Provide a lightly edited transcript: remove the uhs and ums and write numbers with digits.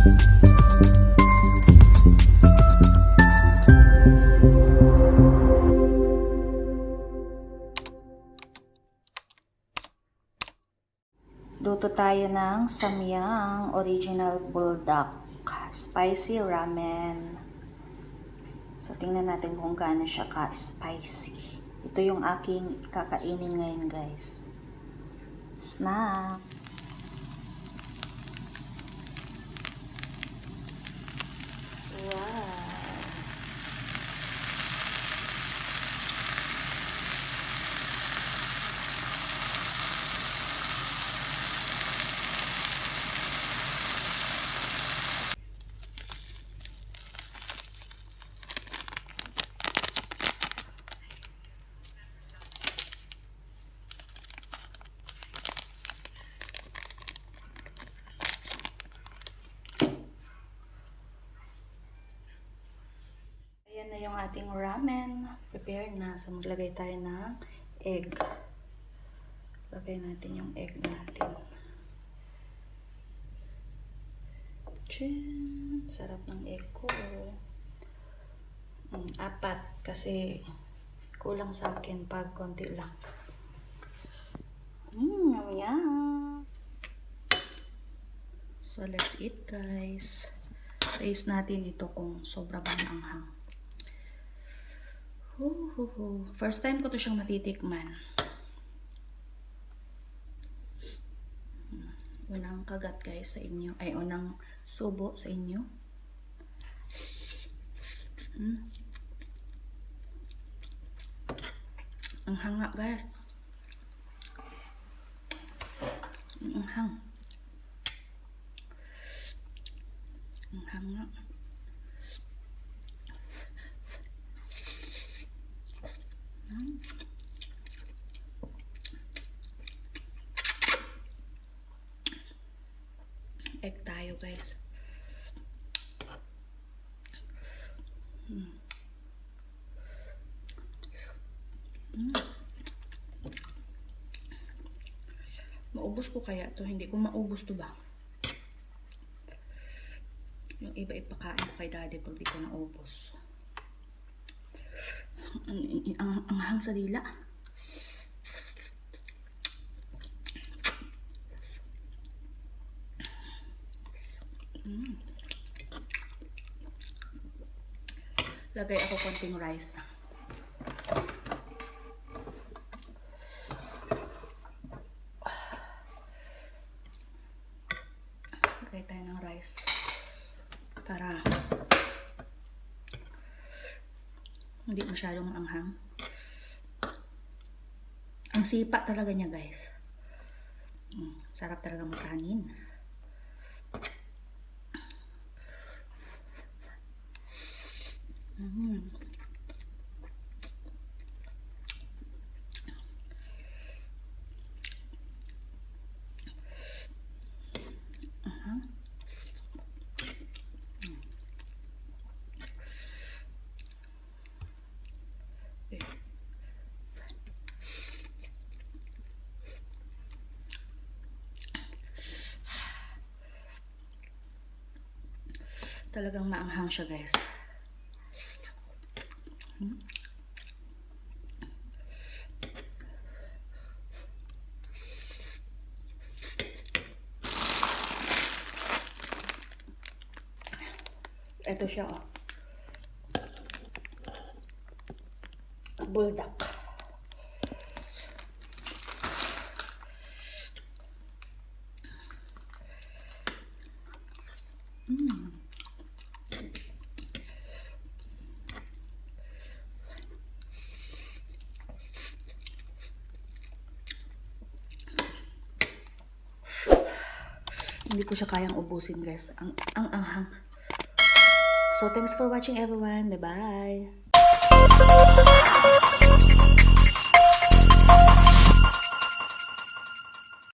Luto tayo ng Samyang Original Buldak Spicy Ramen. So, tingnan natin kung gaano siya ka-spicy. Ito yung aking kakainin ngayon, guys. Snack! Wow! Ayan na yung ating ramen. Prepared na. So, maglagay tayo ng egg. Lagay natin yung egg natin. Tchin! Sarap ng egg ko. 4 kasi kulang sa akin pag konti lang. Yum yum! So, let's eat, guys. Taste natin ito kung sobra bang anghang. First time ko to siyang matitikman. Unang kagat, guys, sa inyo. Ay, unang subo sa inyo. Ang hanga, guys. Ang hang. Ang hanga. Egg tayo, guys. Maubos ko kaya to? Hindi ko maubos to ba? Yung iba ipakain ko kay daddy pag di ko naubos. Ang hang sa dila. Lagay ako konting rice. Lagay tayo ng rice para hindi masyadong anghang. Ang sipa talaga niya, guys. Sarap talaga makanin. Talagang maanghang siya, guys. Ito siya, oh. Buldak. Hindi ko siya kayang ubusin, guys. Ang anghang. So, thanks for watching, everyone. Bye-bye.